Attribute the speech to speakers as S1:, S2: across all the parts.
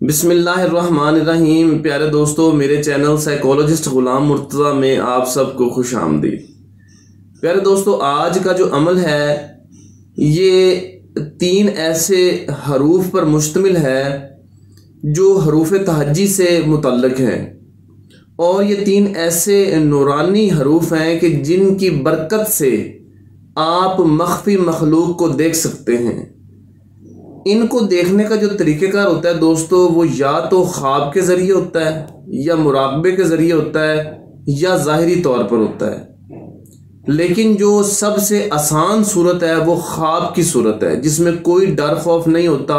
S1: बिस्मिल्लाहिर्रहमानिर्रहीम। प्यारे दोस्तों, मेरे चैनल साइकोलॉजिस्ट गुलाम मुर्तज़ा में आप सबको खुश आमदीद। प्यारे दोस्तों, आज का जो अमल है ये 3 ऐसे हरूफ पर मुश्तमिल है जो हरूफ तहज्जी से मुतल्लिक हैं, और ये 3 ऐसे नूरानी हरूफ हैं कि जिनकी बरकत से आप मख्फी मखलूक को देख सकते हैं। इनको देखने का जो तरीक़ेकार होता है दोस्तों, वो या तो ख्वाब के ज़रिए होता है, या मुराकबे के ज़रिए होता है, या ज़ाहिरी तौर पर होता है। लेकिन जो सबसे आसान सूरत है वो ख्वाब की सूरत है, जिसमें कोई डर खौफ नहीं होता।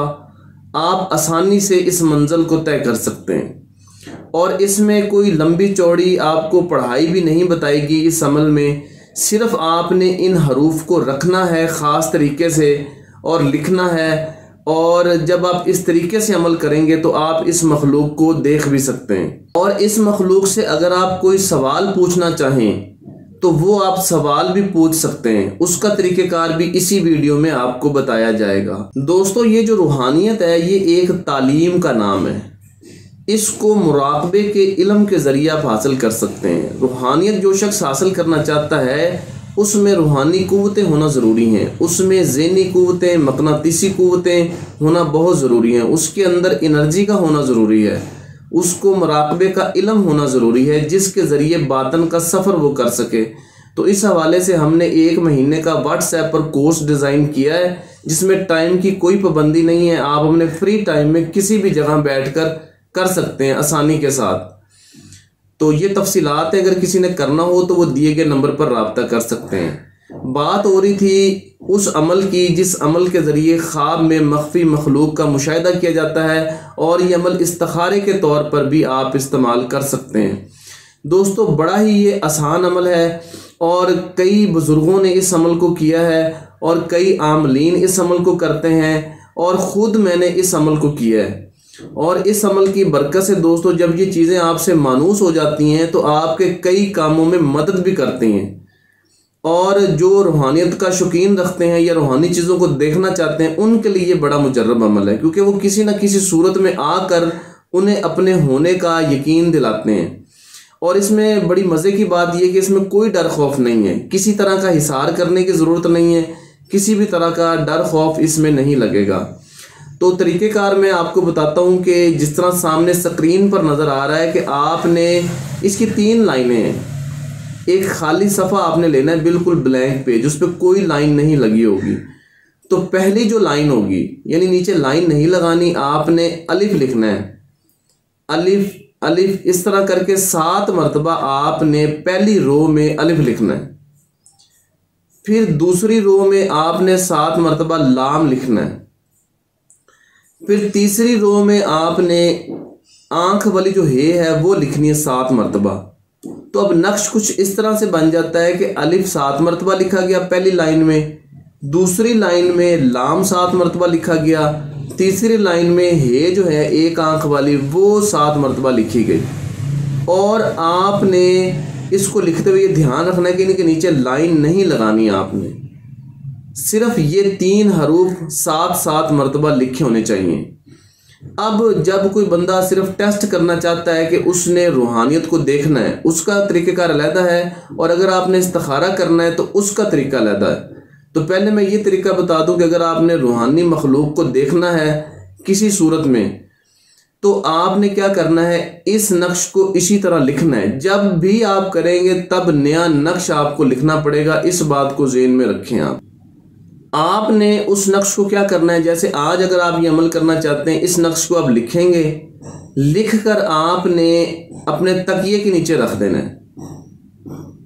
S1: आप आसानी से इस मंजिल को तय कर सकते हैं, और इसमें कोई लंबी चौड़ी आपको पढ़ाई भी नहीं बताएगी। इस अमल में सिर्फ आपने इन हरूफ को रखना है ख़ास तरीके से और लिखना है, और जब आप इस तरीके से अमल करेंगे तो आप इस मखलूक को देख भी सकते हैं। और इस मखलूक से अगर आप कोई सवाल पूछना चाहें तो वो आप सवाल भी पूछ सकते हैं। उसका तरीक़ेकार भी इसी वीडियो में आपको बताया जाएगा। दोस्तों, ये जो रूहानियत है ये एक तालीम का नाम है। इसको मुराकबे के इल्म के ज़रिए आप हासिल कर सकते हैं। रूहानियत जो शख्स हासिल करना चाहता है उसमें रूहानी क़ुव्वतें होना ज़रूरी हैं, उसमें ज़हनी क़ुव्वतें, मक़नातीसी क़ुव्वतें होना बहुत ज़रूरी हैं, उसके अंदर एनर्जी का होना ज़रूरी है, उसको मुराकबे का इल्म होना ज़रूरी है जिसके ज़रिए बातन का सफ़र वो कर सके। तो इस हवाले से हमने 1 महीने का व्हाट्सएप पर कोर्स डिज़ाइन किया है, जिसमें टाइम की कोई पाबंदी नहीं है। आप अपने फ्री टाइम में किसी भी जगह बैठकर कर सकते हैं आसानी के साथ। तो ये तफसीलात है, अगर किसी ने करना हो तो वो दिए गए नंबर पर रब्ता कर सकते हैं। बात हो रही थी उस अमल की जिस अमल के ज़रिए ख्वाब में मख्फी मखलूक का मुशाहिदा किया जाता है, और ये अमल इस्तिखारे के तौर पर भी आप इस्तेमाल कर सकते हैं। दोस्तों, बड़ा ही ये आसान अमल है, और कई बुज़ुर्गों ने इस अमल को किया है, और कई आमलीन इस अमल को करते हैं, और ख़ुद मैंने इस अमल को किया है। और इस अमल की बरकत से दोस्तों, जब ये चीज़ें आपसे मानूस हो जाती हैं तो आपके कई कामों में मदद भी करती हैं। और जो रूहानियत का शौकीन रखते हैं या रूहानी चीज़ों को देखना चाहते हैं, उनके लिए बड़ा मुजर्रब अमल है, क्योंकि वो किसी न किसी सूरत में आकर उन्हें अपने होने का यकीन दिलाते हैं। और इसमें बड़ी मज़े की बात यह कि इसमें कोई डर खौफ नहीं है, किसी तरह का हिसार करने की ज़रूरत नहीं है, किसी भी तरह का डर खौफ इसमें नहीं लगेगा। तो तरीक़ेकार मैं आपको बताता हूँ कि जिस तरह सामने स्क्रीन पर नज़र आ रहा है कि आपने इसकी 3 लाइनें हैं। एक खाली सफ़ा आपने लेना है, बिल्कुल ब्लैंक पेज, उस पर कोई लाइन नहीं लगी होगी। तो पहली जो लाइन होगी, यानी नीचे लाइन नहीं लगानी, आपने अलिफ लिखना है। अलिफ अलिफ इस तरह करके 7 मरतबा आपने पहली रो में अलिफ लिखना है। फिर दूसरी रो में आपने 7 मरतबा लाम लिखना है। फिर तीसरी रो में आपने आंख वाली जो हे है वो लिखनी है 7 मरतबा। तो अब नक्श कुछ इस तरह से बन जाता है कि अलिफ 7 मरतबा लिखा गया पहली लाइन में, दूसरी लाइन में लाम 7 मरतबा लिखा गया, तीसरी लाइन में हे जो है एक आंख वाली वो 7 मरतबा लिखी गई। और आपने इसको लिखते हुए ये ध्यान रखना है कि इनके नीचे लाइन नहीं लगानी, आपने सिर्फ ये 3 हरूफ 7-7 मरतबा लिखे होने चाहिए। अब जब कोई बंदा सिर्फ टेस्ट करना चाहता है कि उसने रूहानियत को देखना है, उसका तरीक़ेकार अलहदा है, और अगर आपने इस्तिखारा करना है तो उसका तरीका अलहदा है। तो पहले मैं ये तरीका बता दूं कि अगर आपने रूहानी मखलूक को देखना है किसी सूरत में, तो आपने क्या करना है, इस नक्श को इसी तरह लिखना है। जब भी आप करेंगे तब नया नक्श आपको लिखना पड़ेगा, इस बात को ज़हन में रखें। आपने उस नक्श को क्या करना है, जैसे आज अगर आप ये अमल करना चाहते हैं, इस नक्श को आप लिखेंगे, लिखकर आपने अपने तकिए के नीचे रख देना है।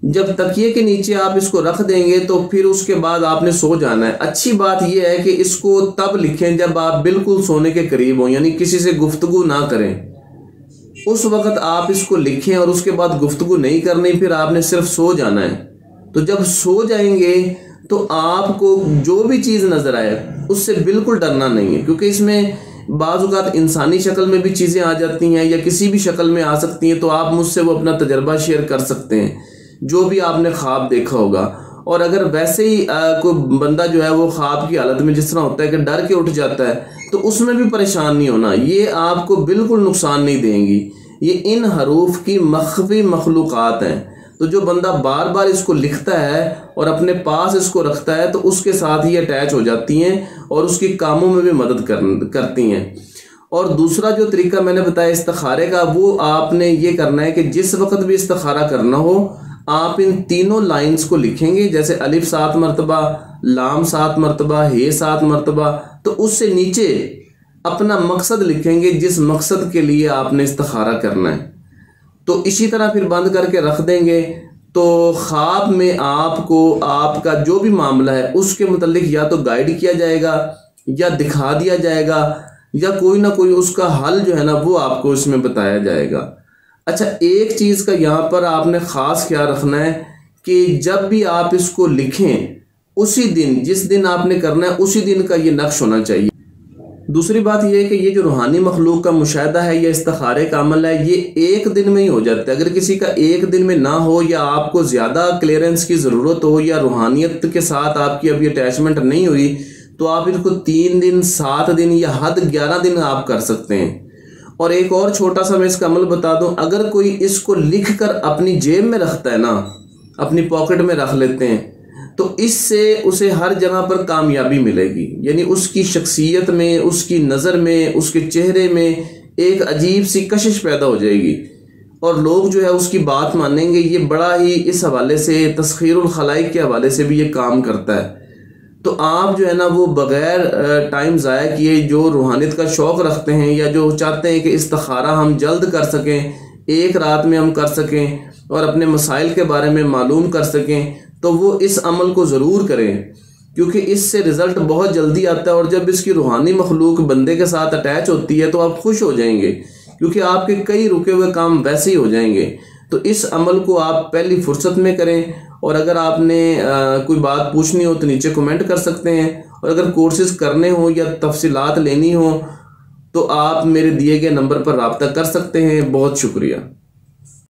S1: जब तकिए के नीचे आप इसको रख देंगे तो फिर उसके बाद आपने सो जाना है। अच्छी बात यह है कि इसको तब लिखें जब आप बिल्कुल सोने के करीब हों, यानी किसी से गुफ्तगू ना करें। उस वक़्त आप इसको लिखें और उसके बाद गुफ्तगू नहीं करनी, फिर आपने सिर्फ सो जाना है। तो जब सो जाएंगे तो आपको जो भी चीज़ नज़र आए उससे बिल्कुल डरना नहीं है, क्योंकि इसमें बाज़ औक़ात इंसानी शक्ल में भी चीज़ें आ जाती हैं या किसी भी शक्ल में आ सकती हैं। तो आप मुझसे वो अपना तजर्बा शेयर कर सकते हैं, जो भी आपने ख्वाब देखा होगा। और अगर वैसे ही कोई बंदा जो है वो ख्वाब की हालत में जिस तरह होता है कि डर के उठ जाता है, तो उसमें भी परेशान नहीं होना, ये आपको बिल्कुल नुकसान नहीं देंगी। ये इन हरूफ की मख्फी मखलूक़ात हैं। तो जो बंदा बार बार इसको लिखता है और अपने पास इसको रखता है तो उसके साथ ही अटैच हो जाती हैं और उसकी कामों में भी मदद करती हैं। और दूसरा जो तरीका मैंने बताया इस्तिखारे का, वो आपने ये करना है कि जिस वक्त भी इस्तिखारा करना हो आप इन तीनों लाइंस को लिखेंगे, जैसे अलिफ 7 मरतबा, लाम 7 मरतबा, हे 7 मरतबा, तो उससे नीचे अपना मकसद लिखेंगे जिस मकसद के लिए आपने इस्तिखारा करना है। तो इसी तरह फिर बंद करके रख देंगे। तो ख्वाब में आपको आपका जो भी मामला है उसके मुतालिक या तो गाइड किया जाएगा या दिखा दिया जाएगा या कोई ना कोई उसका हल जो है ना वो आपको इसमें बताया जाएगा। अच्छा, एक चीज़ का यहाँ पर आपने ख़ास ख्याल रखना है कि जब भी आप इसको लिखें उसी दिन, जिस दिन आपने करना है उसी दिन का ये नक्श होना चाहिए। दूसरी बात यह है कि ये जो रूहानी मखलूक का मुशाहदा है या इस्तिखारे का अमल है, ये एक दिन में ही हो जाता है। अगर किसी का एक दिन में ना हो या आपको ज़्यादा क्लियरेंस की ज़रूरत हो या रूहानियत के साथ आपकी अभी अटैचमेंट नहीं हुई, तो आप इसको 3 दिन, 7 दिन या हद 11 दिन आप कर सकते हैं। और एक और छोटा सा मैं इसका अमल बता दूं, अगर कोई इसको लिख कर अपनी जेब में रखता है ना, अपनी पॉकेट में रख लेते हैं, तो इससे उसे हर जगह पर कामयाबी मिलेगी। यानी उसकी शख्सियत में, उसकी नज़र में, उसके चेहरे में एक अजीब सी कशिश पैदा हो जाएगी और लोग जो है उसकी बात मानेंगे। ये बड़ा ही इस हवाले से, तस्खीरुल खलाइक के हवाले से भी ये काम करता है। तो आप जो है ना वो बग़ैर टाइम ज़ाया किए जो रूहानियत का शौक़ रखते हैं या जो चाहते हैं कि इस्तिखारा हम जल्द कर सकें, एक रात में हम कर सकें और अपने मसाइल के बारे में मालूम कर सकें, तो वो इस अमल को ज़रूर करें, क्योंकि इससे रिज़ल्ट बहुत जल्दी आता है। और जब इसकी रूहानी मखलूक बंदे के साथ अटैच होती है तो आप खुश हो जाएंगे, क्योंकि आपके कई रुके हुए काम वैसे ही हो जाएंगे। तो इस अमल को आप पहली फुर्सत में करें। और अगर आपने कोई बात पूछनी हो तो नीचे कमेंट कर सकते हैं, और अगर कोर्सेज करने हो या तफसीलात लेनी हो तो आप मेरे दिए गए नंबर पर रब्ता कर सकते हैं। बहुत शुक्रिया।